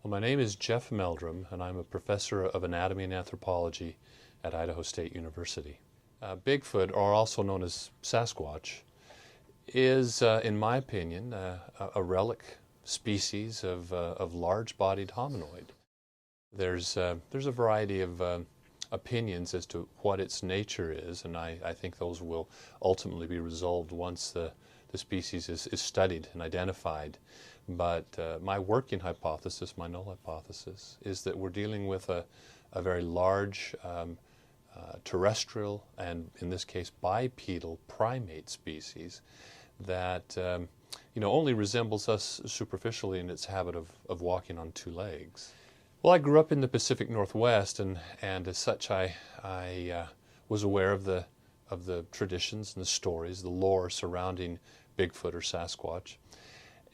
Well, my name is Jeff Meldrum, and I'm a professor of anatomy and anthropology at Idaho State University. Bigfoot, or also known as Sasquatch, is, in my opinion, a relic species of large-bodied hominoid. There's a variety of opinions as to what its nature is, and I think those will ultimately be resolved once the species is studied and identified. But my working hypothesis, my null hypothesis, is that we're dealing with a very large terrestrial and, in this case, bipedal primate species that only resembles us superficially in its habit of walking on two legs. Well, I grew up in the Pacific Northwest, and as such, I was aware of the traditions and the stories, the lore surrounding Bigfoot or Sasquatch.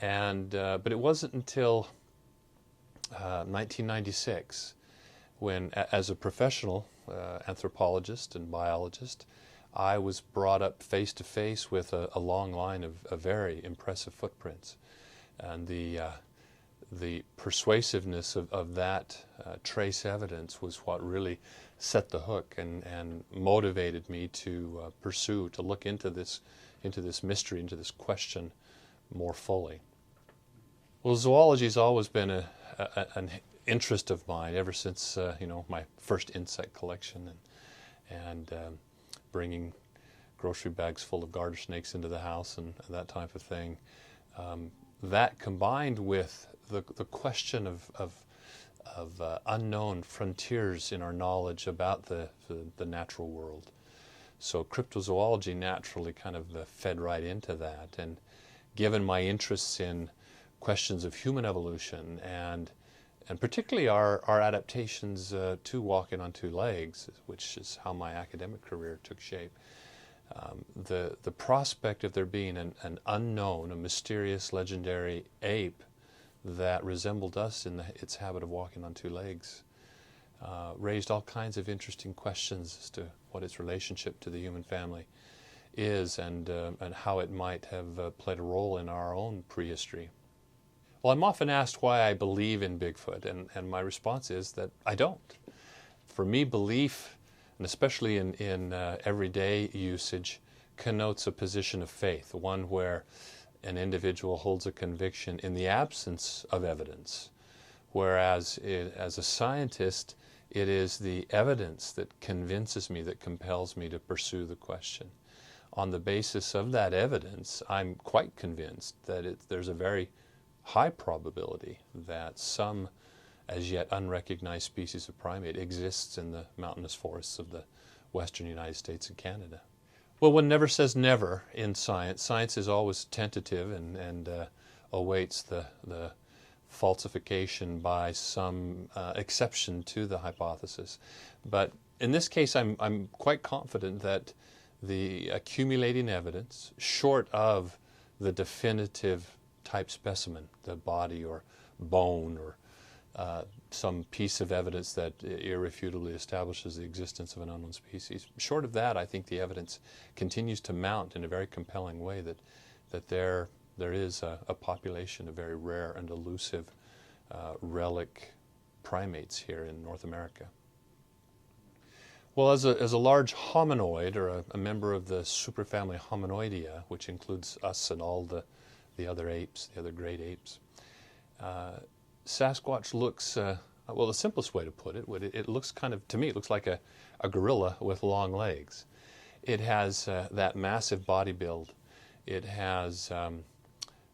But it wasn't until 1996 when, as a professional anthropologist and biologist, I was brought up face to face with a long line of very impressive footprints. And the persuasiveness of that trace evidence was what really set the hook and motivated me to to look into this mystery, into this question more fully. Well, zoology has always been an interest of mine ever since my first insect collection and bringing grocery bags full of garter snakes into the house and that type of thing. That combined with the question of unknown frontiers in our knowledge about the natural world. So cryptozoology naturally kind of fed right into that. And given my interests in questions of human evolution and particularly our adaptations to walking on two legs, which is how my academic career took shape, the prospect of there being an unknown, a mysterious, legendary ape that resembled us in its habit of walking on two legs raised all kinds of interesting questions as to what its relationship to the human family is and how it might have played a role in our own prehistory. Well, I'm often asked why I believe in Bigfoot, and my response is that I don't. For me, belief, and especially in everyday usage, connotes a position of faith, one where an individual holds a conviction in the absence of evidence, whereas as a scientist, it is the evidence that convinces me, that compels me to pursue the question. On the basis of that evidence, I'm quite convinced that there's a very high probability that some as yet unrecognized species of primate exists in the mountainous forests of the western United States and Canada. Well, one never says never in science. Science is always tentative and awaits the falsification by some exception to the hypothesis. But in this case, I'm quite confident that the accumulating evidence, short of the definitive type specimen, the body or bone or some piece of evidence that irrefutably establishes the existence of an unknown species. Short of that, I think the evidence continues to mount in a very compelling way that there is a population of very rare and elusive relic primates here in North America. Well, as a large hominoid, or a member of the superfamily Hominoidea, which includes us and all the other apes, the other great apes, Sasquatch looks, well, the simplest way to put it, it looks to me, it looks like a gorilla with long legs. It has that massive body build. It has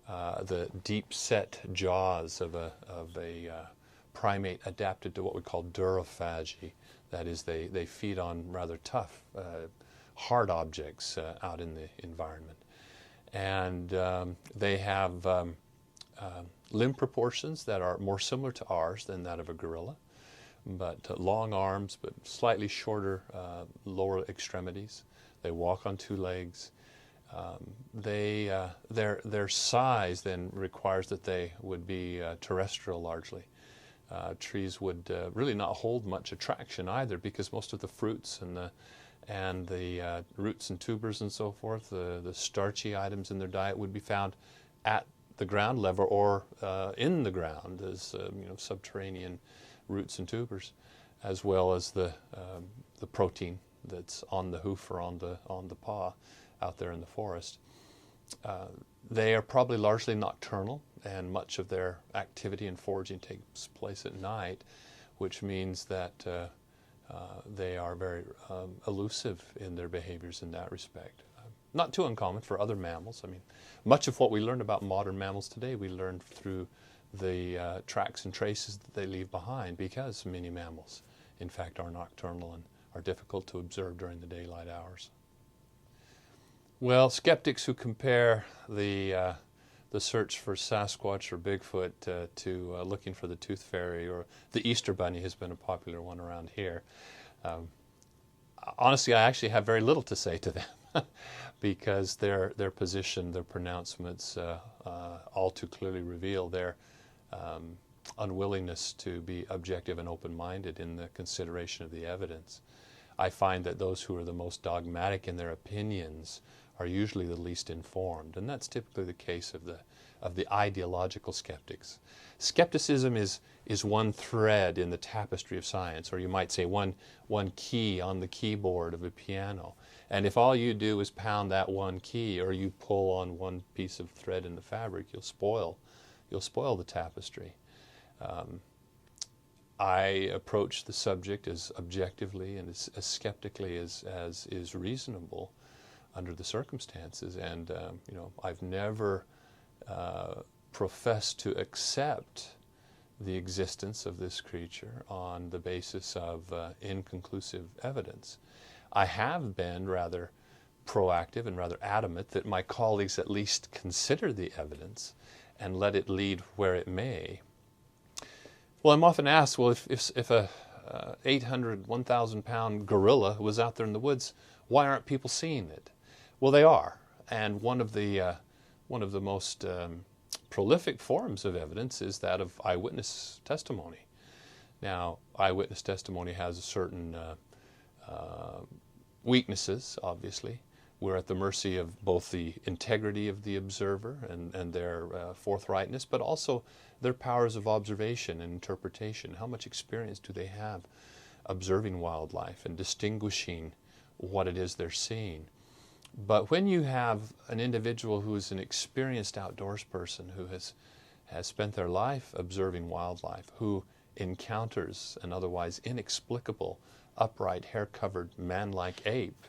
the deep-set jaws of a primate adapted to what we call durophagy. That is, they feed on rather tough, hard objects out in the environment. And they have limb proportions that are more similar to ours than that of a gorilla, but long arms, but slightly shorter lower extremities. They walk on two legs. Their size then requires that they would be terrestrial largely. Trees would really not hold much attraction either, because most of the fruits and the roots and tubers and so forth, the starchy items in their diet would be found at the ground level or in the ground as subterranean roots and tubers, as well as the protein that's on the hoof or on the paw out there in the forest. They are probably largely nocturnal, and much of their activity and foraging takes place at night, which means that they are very elusive in their behaviors in that respect. Not too uncommon for other mammals. I mean, much of what we learn about modern mammals today, we learned through the tracks and traces that they leave behind, because many mammals, in fact, are nocturnal and are difficult to observe during the daylight hours. Well, skeptics who compare the search for Sasquatch or Bigfoot to looking for the tooth fairy or the Easter bunny has been a popular one around here. Honestly, I actually have very little to say to them because their position, their pronouncements all too clearly reveal their unwillingness to be objective and open-minded in the consideration of the evidence. I find that those who are the most dogmatic in their opinions are usually the least informed, and that's typically the case of the ideological skeptics. Skepticism is one thread in the tapestry of science, or you might say one key on the keyboard of a piano. And if all you do is pound that one key, or you pull on one piece of thread in the fabric, you'll spoil the tapestry. I approach the subject as objectively and as skeptically as is reasonable under the circumstances, and I've never professed to accept the existence of this creature on the basis of inconclusive evidence. I have been rather proactive and rather adamant that my colleagues at least consider the evidence and let it lead where it may. Well, I'm often asked, well, if a 800, 1,000 pound gorilla was out there in the woods, why aren't people seeing it? Well, they are, and one of the most prolific forms of evidence is that of eyewitness testimony. Now, eyewitness testimony has a certain weaknesses, obviously. We're at the mercy of both the integrity of the observer and their forthrightness, but also their powers of observation and interpretation. How much experience do they have observing wildlife and distinguishing what it is they're seeing? But when you have an individual who is an experienced outdoors person who has spent their life observing wildlife, who encounters an otherwise inexplicable, upright, hair-covered, man-like ape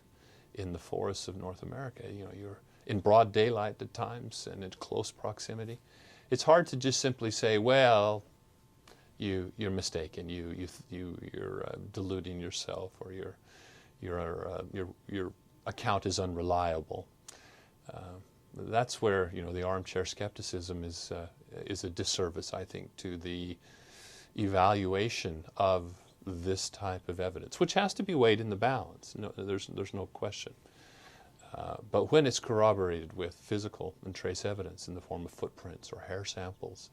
in the forests of North America, you're in broad daylight at times and in close proximity, it's hard to just simply say, well, you're mistaken, you're deluding yourself, or your account is unreliable. That's where the armchair skepticism is a disservice, I think, to the evaluation of this type of evidence, which has to be weighed in the balance. No, there's no question. But when it's corroborated with physical and trace evidence in the form of footprints or hair samples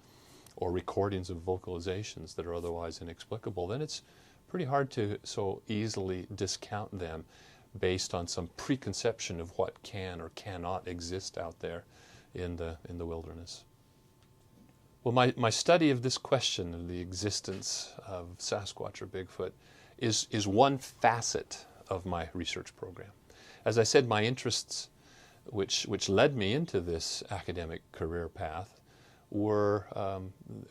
or recordings of vocalizations that are otherwise inexplicable, then it's pretty hard to so easily discount them based on some preconception of what can or cannot exist out there in the wilderness. Well, my study of this question of the existence of Sasquatch or Bigfoot is one facet of my research program. As I said, my interests, which led me into this academic career path, were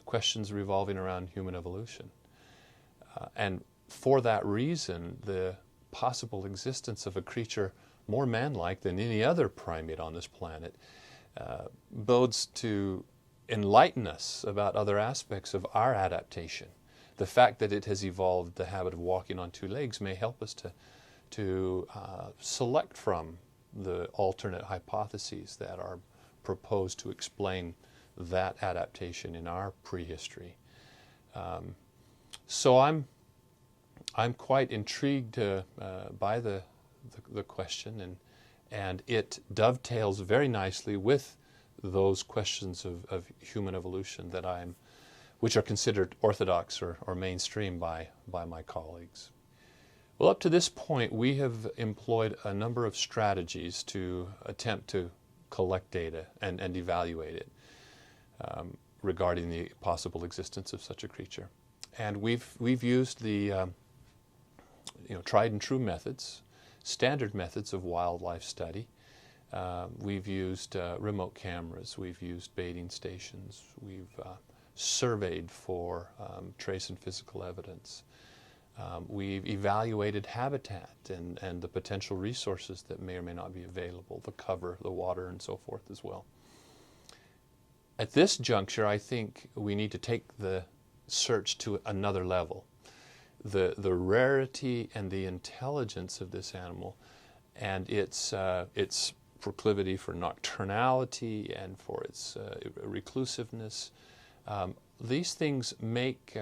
questions revolving around human evolution. And for that reason, the possible existence of a creature more man-like than any other primate on this planet bodes to enlighten us about other aspects of our adaptation. The fact that it has evolved the habit of walking on two legs may help us to select from the alternate hypotheses that are proposed to explain that adaptation in our prehistory. So I'm quite intrigued by the question, and it dovetails very nicely with those questions of human evolution which are considered orthodox or mainstream by my colleagues. Well, up to this point, we have employed a number of strategies to attempt to collect data and evaluate it. regarding the possible existence of such a creature. And we've used the tried and true methods, standard methods of wildlife study. We've used remote cameras, we've used baiting stations, we've surveyed for trace and physical evidence. We've evaluated habitat and the potential resources that may or may not be available, the cover, the water, and so forth as well. At this juncture, I think we need to take the search to another level. The rarity and the intelligence of this animal and its proclivity for nocturnality and for its reclusiveness, these things make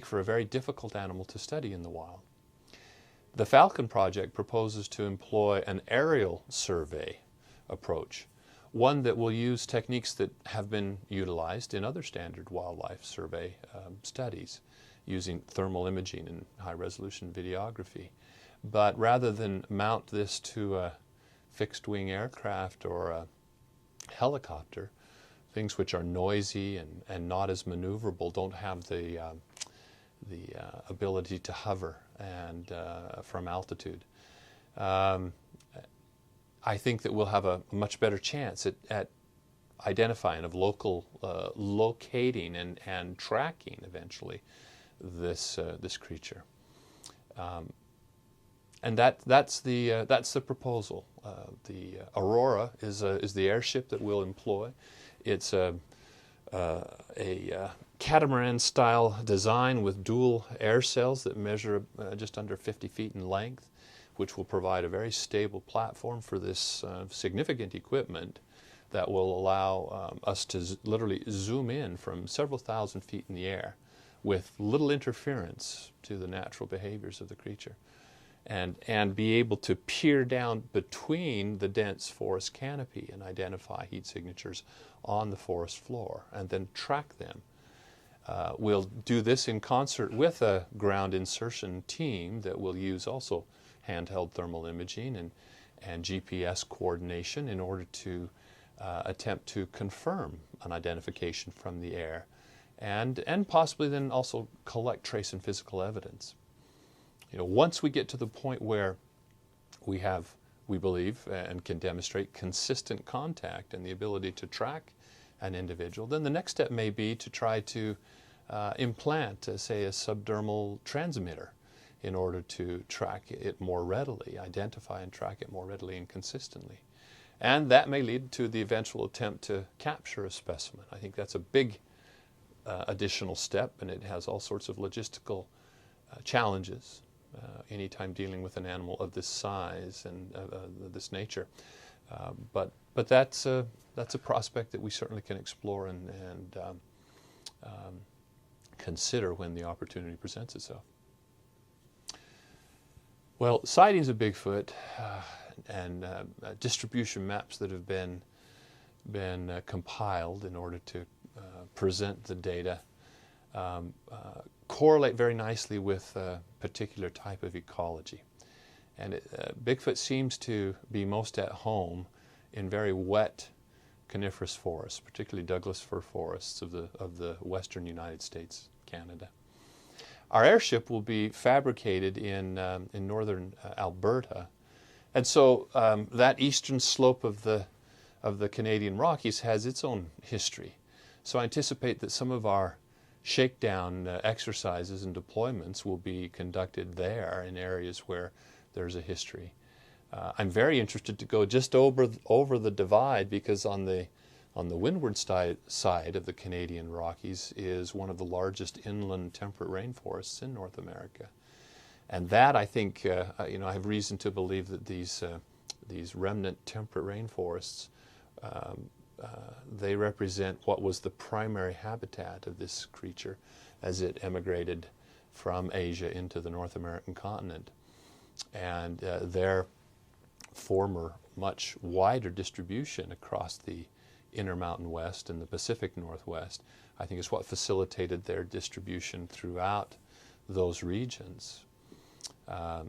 for a very difficult animal to study in the wild. The Falcon Project proposes to employ an aerial survey approach, one that will use techniques that have been utilized in other standard wildlife survey studies, using thermal imaging and high-resolution videography. But rather than mount this to a fixed-wing aircraft or a helicopter, things which are noisy and not as maneuverable, don't have the ability to hover and from altitude. I think that we'll have a much better chance at identifying, of locating and tracking eventually this creature. And that's the proposal. The Aurora is the airship that we'll employ. It's a catamaran-style design with dual air cells that measure just under 50 feet in length, which will provide a very stable platform for this significant equipment that will allow us to literally zoom in from several thousand feet in the air with little interference to the natural behaviors of the creature, and be able to peer down between the dense forest canopy and identify heat signatures on the forest floor and then track them. We'll do this in concert with a ground insertion team that will use also handheld thermal imaging and GPS coordination in order to attempt to confirm an identification from the air and possibly then also collect trace and physical evidence. Once we get to the point where we believe and can demonstrate consistent contact and the ability to track an individual, then the next step may be to try to implant, say, a subdermal transmitter in order to track it more readily, identify and track it more readily and consistently. And that may lead to the eventual attempt to capture a specimen. I think that's a big additional step, and it has all sorts of logistical challenges anytime dealing with an animal of this size and this nature. But that's a prospect that we certainly can explore and consider when the opportunity presents itself. Well, sightings of Bigfoot and distribution maps that have been compiled in order to present the data correlate very nicely with a particular type of ecology. And Bigfoot seems to be most at home in very wet coniferous forests, particularly Douglas fir forests of the western United States, Canada. Our airship will be fabricated in northern Alberta, and so that eastern slope of the Canadian Rockies has its own history. So I anticipate that some of our shakedown exercises and deployments will be conducted there in areas where there's a history. I'm very interested to go just over the divide, because on the windward side of the Canadian Rockies is one of the largest inland temperate rainforests in North America. And that, I think, I have reason to believe that these remnant temperate rainforests, they represent what was the primary habitat of this creature as it emigrated from Asia into the North American continent. And their former much wider distribution across the Intermountain West and the Pacific Northwest, I think, is what facilitated their distribution throughout those regions.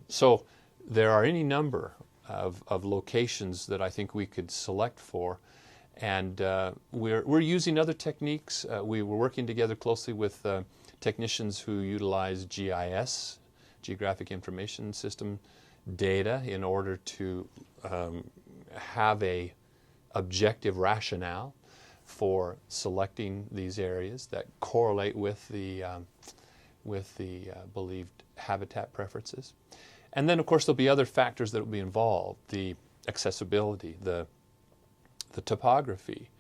So there are any number of locations that I think we could select for, And we're using other techniques. We were working together closely with technicians who utilize GIS, Geographic Information System data, in order to have a objective rationale for selecting these areas that correlate with the believed habitat preferences. And then, of course, there'll be other factors that will be involved: the accessibility, the topography.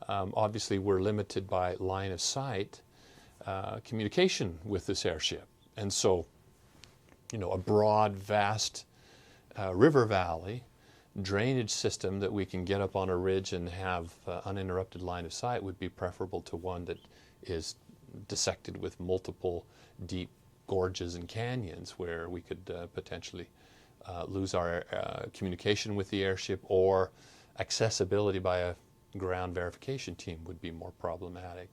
Obviously, we're limited by line of sight communication with this airship, and so, a broad, vast river valley drainage system that we can get up on a ridge and have uninterrupted line of sight would be preferable to one that is dissected with multiple deep gorges and canyons, where we could potentially lose our communication with the airship, or accessibility by a ground verification team would be more problematic.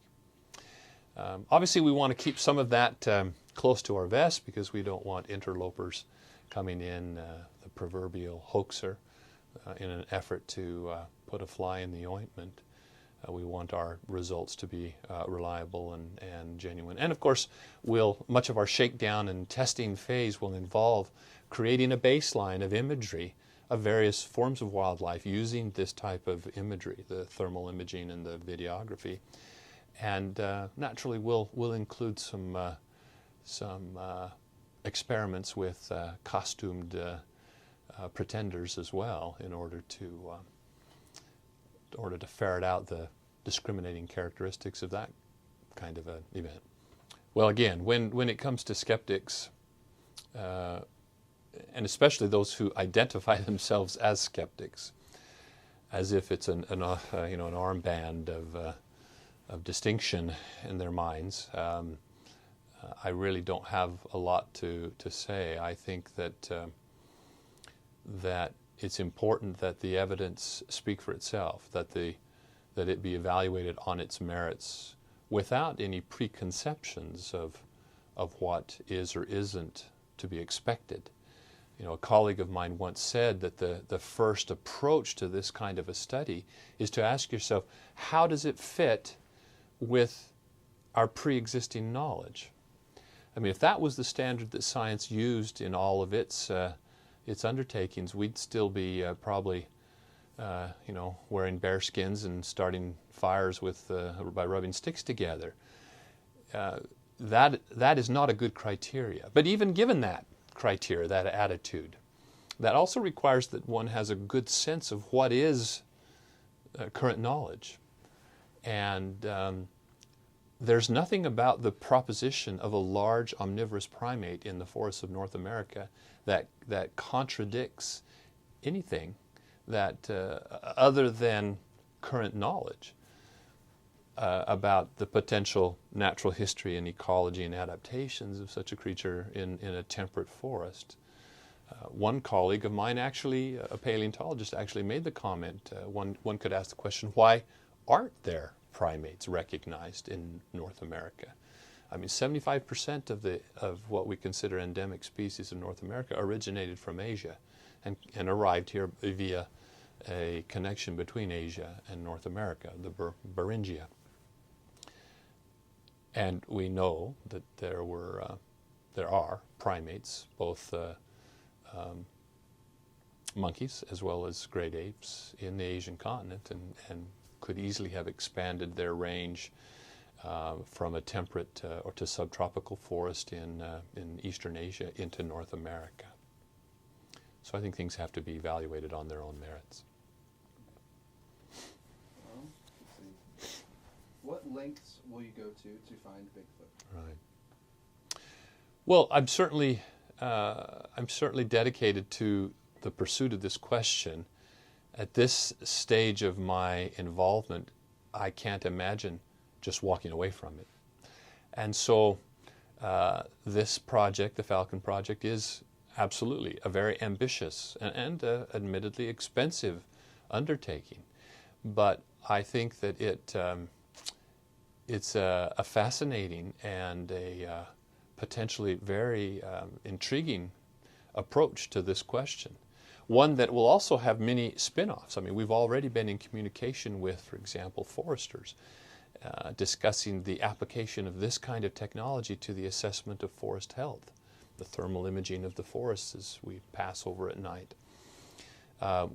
Obviously, we want to keep some of that close to our vest, because we don't want interlopers coming in, the proverbial hoaxer, in an effort to put a fly in the ointment. We want our results to be reliable and genuine. And of course, much of our shakedown and testing phase will involve creating a baseline of imagery of various forms of wildlife using this type of imagery, the thermal imaging and the videography. And naturally, we'll include some experiments with costumed pretenders as well, in order to ferret out the discriminating characteristics of that kind of an event. Well, again, when it comes to skeptics, and especially those who identify themselves as skeptics, as if it's an armband of distinction in their minds, I really don't have a lot to say. I think that it's important that the evidence speak for itself, that it be evaluated on its merits without any preconceptions of what is or isn't to be expected. A colleague of mine once said that the first approach to this kind of a study is to ask yourself, how does it fit with our pre-existing knowledge? I mean, if that was the standard that science used in all of its undertakings, we'd still be probably wearing bear skins and starting fires by rubbing sticks together. That is not a good criteria. But even given that criteria, that attitude, that also requires that one has a good sense of what is current knowledge. And there's nothing about the proposition of a large omnivorous primate in the forests of North America that contradicts anything that other than current knowledge about the potential natural history and ecology and adaptations of such a creature in a temperate forest. One colleague of mine, actually, a paleontologist, actually made the comment, one could ask the question, why aren't there primates recognized in North America? I mean, 75% of what we consider endemic species in North America originated from Asia and arrived here via a connection between Asia and North America, the Beringia. And we know that there are primates, both monkeys as well as great apes, in the Asian continent, and could easily have expanded their range from a temperate or to subtropical forest in Eastern Asia into North America. So I think things have to be evaluated on their own merits. Let's see. What lengths will you go to find Bigfoot? Right. Well, I'm certainly dedicated to the pursuit of this question. At this stage of my involvement, I can't imagine just walking away from it. And so this project, the Falcon Project, is absolutely a very ambitious and admittedly expensive undertaking. But I think that it's a fascinating and a potentially very intriguing approach to this question. one that will also have many spin-offs. I mean, we've already been in communication with, for example, foresters, discussing the application of this kind of technology to the assessment of forest health, the thermal imaging of the forests as we pass over at night.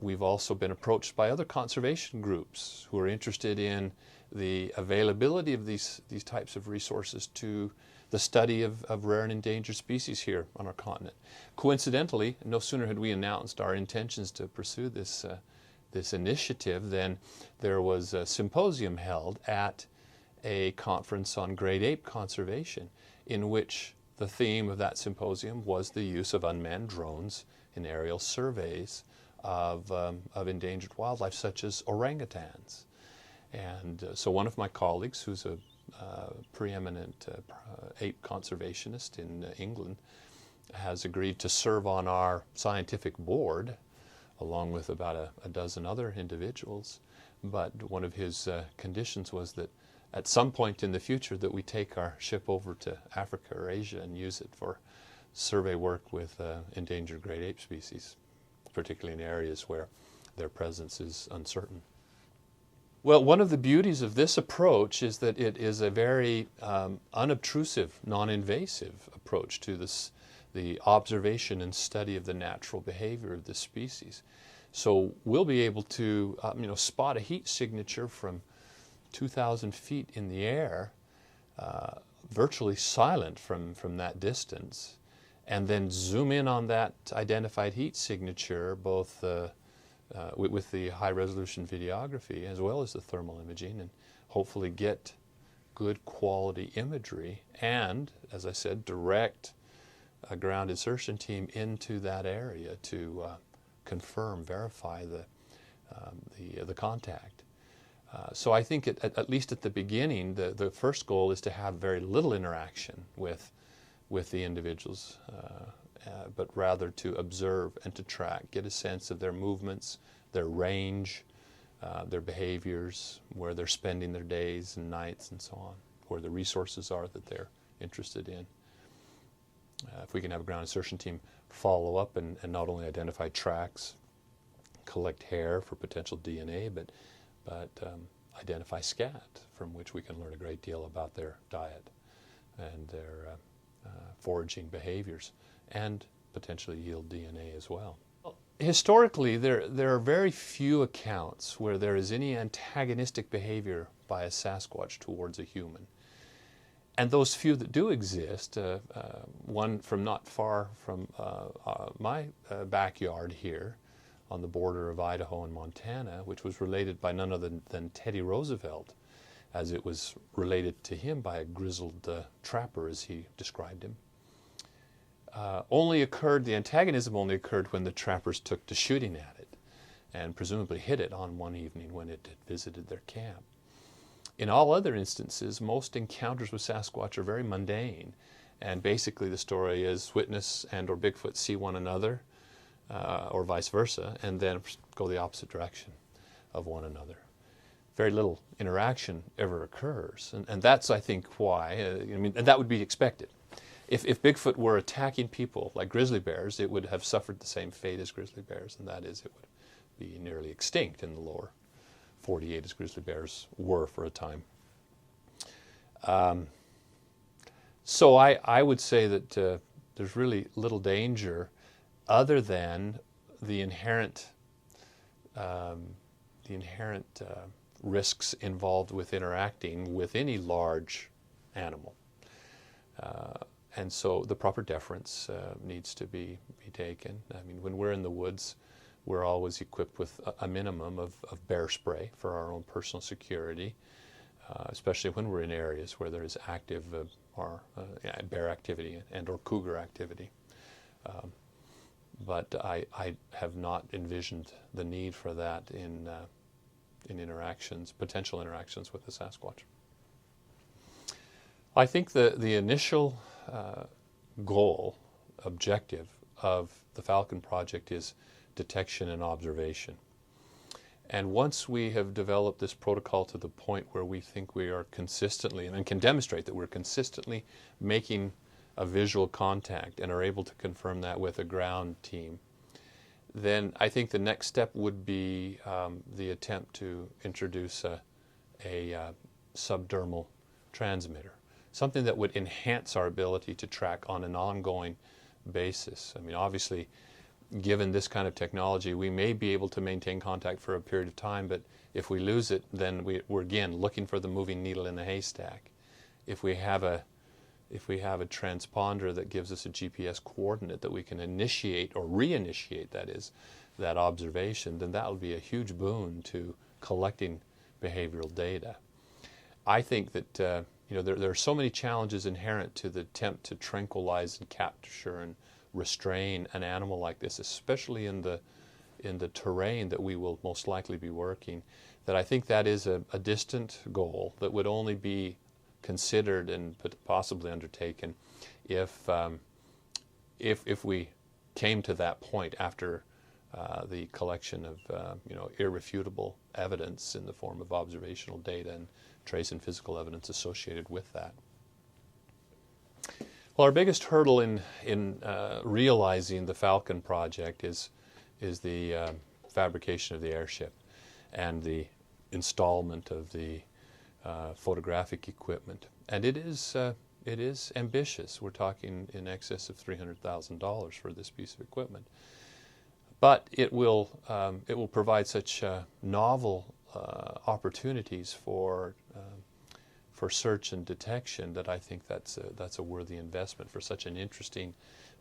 We've also been approached by other conservation groups who are interested in the availability of these types of resources to the study of rare and endangered species here on our continent. Coincidentally, no sooner had we announced our intentions to pursue this initiative than there was a symposium held at a conference on great ape conservation, in which the theme of that symposium was the use of unmanned drones in aerial surveys of endangered wildlife such as orangutans. And so one of my colleagues, who's a preeminent ape conservationist in England, has agreed to serve on our scientific board along with about a dozen other individuals. But one of his conditions was that at some point in the future that we take our ship over to Africa or Asia and use it for survey work with endangered great ape species, particularly in areas where their presence is uncertain. Well, one of the beauties of this approach is that it is a very unobtrusive, non-invasive approach to the observation and study of the natural behavior of the species. So we'll be able to spot a heat signature from 2,000 feet in the air, virtually silent from that distance, and then zoom in on that identified heat signature, both with the high-resolution videography as well as the thermal imaging, and hopefully get good quality imagery and, as I said, direct a ground insertion team into that area to confirm, verify the contact. So I think at least at the beginning, the first goal is to have very little interaction with the individuals, but rather to observe and to track, get a sense of their movements, their range, their behaviors, where they're spending their days and nights and so on, where the resources are that they're interested in. If we can have a ground insertion team follow up and not only identify tracks, collect hair for potential DNA, but identify scat, from which we can learn a great deal about their diet and their foraging behaviors, and potentially yield DNA as well. Historically, there are very few accounts where there is any antagonistic behavior by a Sasquatch towards a human. And those few that do exist, one from not far from my backyard here on the border of Idaho and Montana, which was related by none other than Teddy Roosevelt, as it was related to him by a grizzled trapper, as he described him. The antagonism only occurred when the trappers took to shooting at it, and presumably hit it on one evening when it had visited their camp. In all other instances, most encounters with Sasquatch are very mundane, and basically the story is witness and or Bigfoot see one another, or vice versa, and then go the opposite direction of one another. Very little interaction ever occurs, and that's, I think, why. And that would be expected. If Bigfoot were attacking people like grizzly bears, it would have suffered the same fate as grizzly bears, and that is it would be nearly extinct in the lower 48 as grizzly bears were for a time. So I would say that there's really little danger other than the inherent risks involved with interacting with any large animal. And so the proper deference needs to be taken. I mean, when we're in the woods, we're always equipped with a minimum of bear spray for our own personal security, especially when we're in areas where there is active bear activity and or cougar activity. But I have not envisioned the need for that in potential interactions with the Sasquatch. I think the initial objective of the Falcon Project is detection and observation. And once we have developed this protocol to the point where we think we are consistently, and can demonstrate that we're consistently making a visual contact and are able to confirm that with a ground team, then I think the next step would be the attempt to introduce a subdermal transmitter, something that would enhance our ability to track on an ongoing basis. I mean, obviously, given this kind of technology, we may be able to maintain contact for a period of time, but if we lose it, then we're again looking for the moving needle in the haystack. If we have a transponder that gives us a GPS coordinate that we can initiate or reinitiate, that is, that observation, then that will be a huge boon to collecting behavioral data. I think that there are so many challenges inherent to the attempt to tranquilize and capture and restrain an animal like this, especially in the terrain that we will most likely be working, that I think that is a distant goal that would only be considered and possibly undertaken if we came to that point after the collection of irrefutable evidence in the form of observational data and trace and physical evidence associated with that. Well, our biggest hurdle in realizing the Falcon project is the fabrication of the airship and the installment of the photographic equipment, and it is ambitious. We're talking in excess of $300,000 for this piece of equipment, but it will provide such novel opportunities for search and detection that I think that's a worthy investment for such an interesting,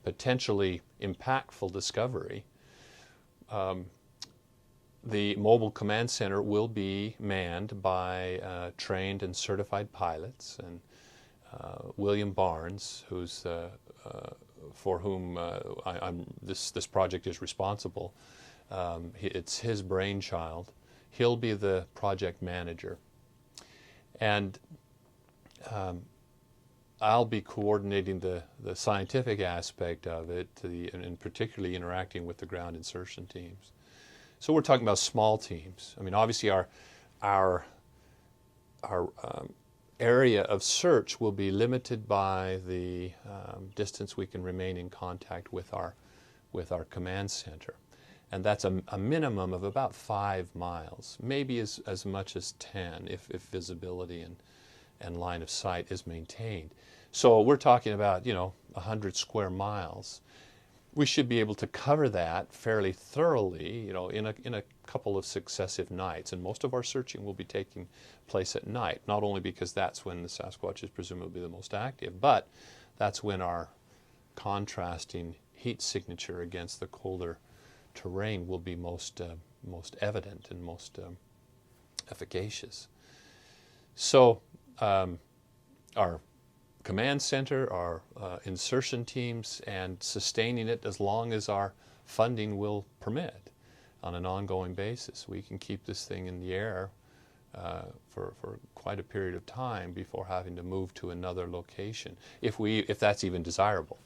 potentially impactful discovery. The mobile command center will be manned by trained and certified pilots, and William Barnes, who's for whom this project is responsible. It's his brainchild. He'll be the project manager, and I'll be coordinating the scientific aspect of it, and particularly interacting with the ground insertion teams. So we're talking about small teams. I mean, obviously our area of search will be limited by the distance we can remain in contact with our command center, and that's a minimum of about 5 miles, maybe as much as 10 if visibility and line of sight is maintained. So we're talking about 100 square miles. We should be able to cover that fairly thoroughly, in a couple of successive nights. And most of our searching will be taking place at night, not only because that's when the Sasquatch is presumably the most active, but that's when our contrasting heat signature against the colder terrain will be most evident and most efficacious. So our command center, our insertion teams, and sustaining it as long as our funding will permit on an ongoing basis. We can keep this thing in the air for quite a period of time before having to move to another location, if that's even desirable.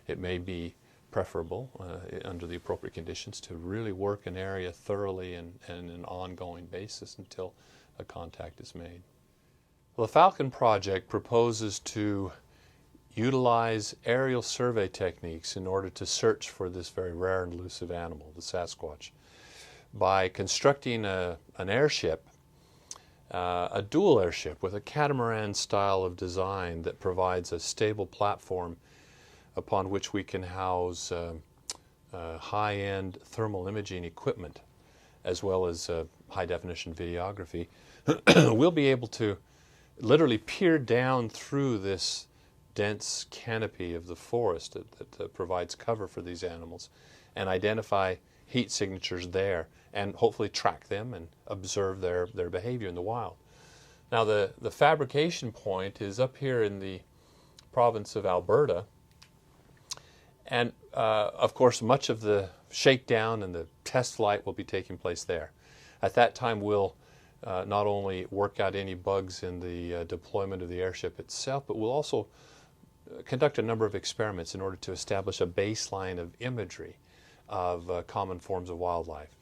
It may be preferable under the appropriate conditions to really work an area thoroughly and an ongoing basis until a contact is made. Well, the Falcon project proposes to utilize aerial survey techniques in order to search for this very rare and elusive animal, the Sasquatch, by constructing an airship, a dual airship with a catamaran style of design that provides a stable platform upon which we can house high-end thermal imaging equipment as well as high-definition videography. We'll be able to literally peer down through this dense canopy of the forest that provides cover for these animals and identify heat signatures there and hopefully track them and observe their behavior in the wild. Now the fabrication point is up here in the province of Alberta, and of course much of the shakedown and the test flight will be taking place there. At that time we'll not only work out any bugs in the deployment of the airship itself, but we'll also conduct a number of experiments in order to establish a baseline of imagery of common forms of wildlife,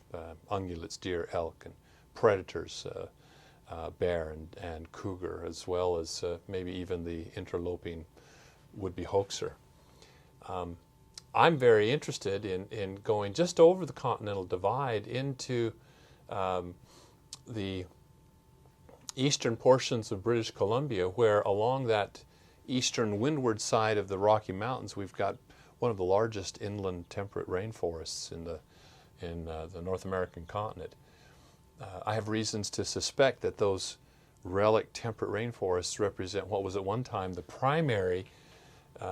ungulates, deer, elk, and predators, bear and cougar, as well as maybe even the interloping would-be hoaxer. I'm very interested in going just over the Continental Divide into the eastern portions of British Columbia, where along that eastern windward side of the Rocky Mountains, we've got one of the largest inland temperate rainforests in the North American continent. I have reasons to suspect that those relic temperate rainforests represent what was at one time the primary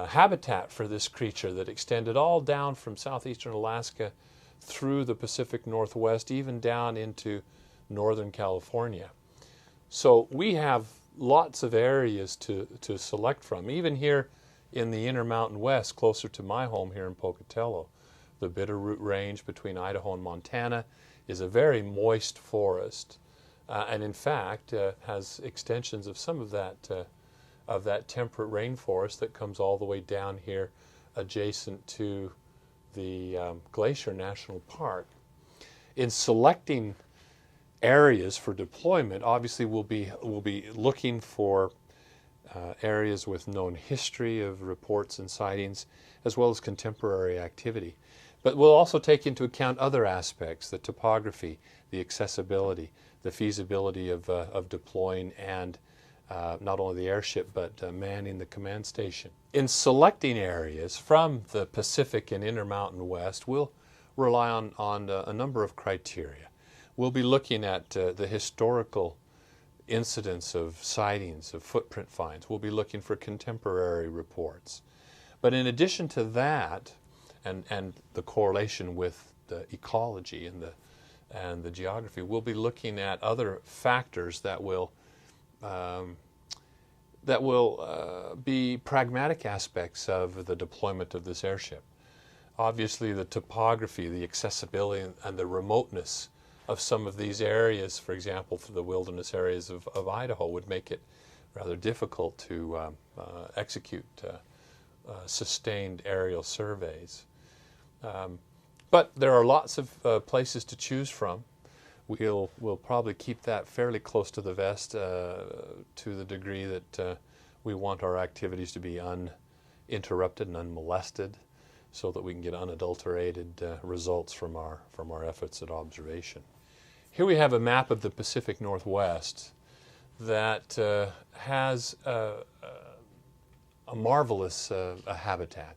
habitat for this creature that extended all down from southeastern Alaska through the Pacific Northwest, even down into Northern California. So we have lots of areas to select from. Even here in the Intermountain West, closer to my home here in Pocatello, the Bitterroot Range between Idaho and Montana is a very moist forest, and in fact has extensions of some of that temperate rainforest that comes all the way down here adjacent to the Glacier National Park. In selecting areas for deployment, obviously we'll be looking for areas with known history of reports and sightings, as well as contemporary activity. But we'll also take into account other aspects: the topography, the accessibility, the feasibility of deploying and not only the airship but manning the command station. In selecting areas from the Pacific and Intermountain West, we'll rely on a number of criteria. We'll be looking at the historical incidents of sightings, of footprint finds. We'll be looking for contemporary reports. But in addition to that, and the correlation with the ecology and the geography, we'll be looking at other factors that will be pragmatic aspects of the deployment of this airship. Obviously, the topography, the accessibility, and the remoteness of some of these areas, for example, for the wilderness areas of Idaho, would make it rather difficult to execute sustained aerial surveys. But there are lots of places to choose from. We'll probably keep that fairly close to the vest to the degree that we want our activities to be uninterrupted and unmolested, so that we can get unadulterated results from our efforts at observation. Here we have a map of the Pacific Northwest that has a marvelous habitat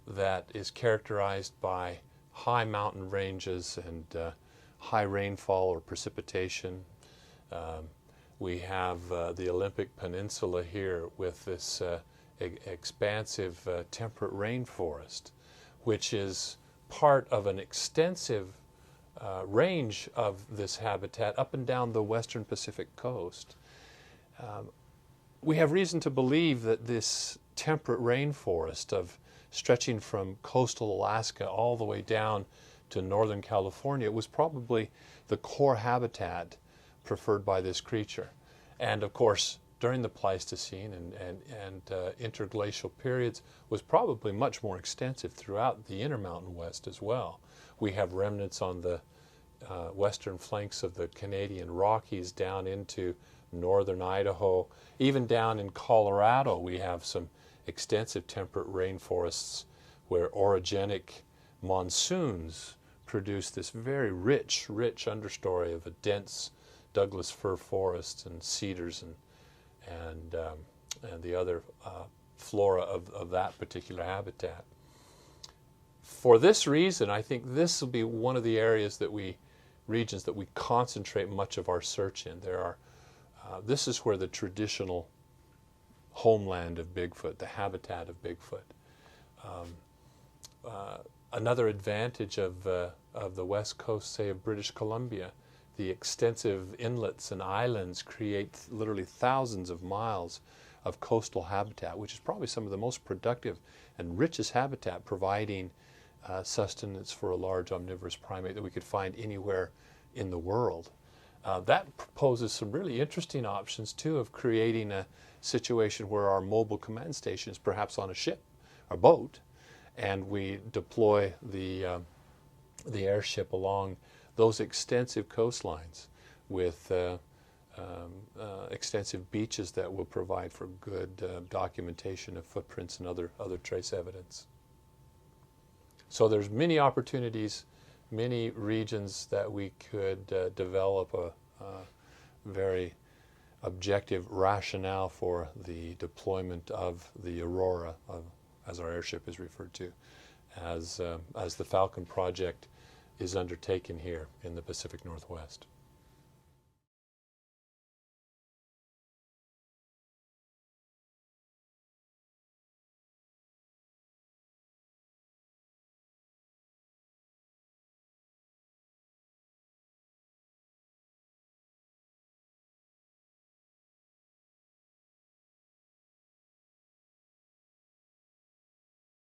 that is characterized by high mountain ranges and high rainfall or precipitation. We have the Olympic Peninsula here with this expansive temperate rainforest, which is part of an extensive range of this habitat up and down the western Pacific coast. We have reason to believe that this temperate rainforest stretching from coastal Alaska all the way down to Northern California was probably the core habitat preferred by this creature. And of course, during the Pleistocene and interglacial periods, was probably much more extensive throughout the Intermountain West as well. We have remnants on the western flanks of the Canadian Rockies down into northern Idaho. Even down in Colorado, we have some extensive temperate rainforests where orogenic monsoons produce this very rich understory of a dense Douglas fir forest and cedars and the other flora of that particular habitat. For this reason, I think this will be one of the regions that we concentrate much of our search in. This is where the traditional homeland of Bigfoot, the habitat of Bigfoot. Another advantage of the west coast, say, of British Columbia, the extensive inlets and islands create literally thousands of miles of coastal habitat, which is probably some of the most productive and richest habitat, providing sustenance for a large omnivorous primate that we could find anywhere in the world. That poses some really interesting options, too, of creating a situation where our mobile command station is perhaps on a ship or boat, and we deploy the airship along those extensive coastlines with extensive beaches that will provide for good documentation of footprints and other trace evidence. So there's many opportunities, many regions that we could develop a very objective rationale for the deployment of the Aurora, as our airship is referred to, as the Falcon project is undertaken here in the Pacific Northwest.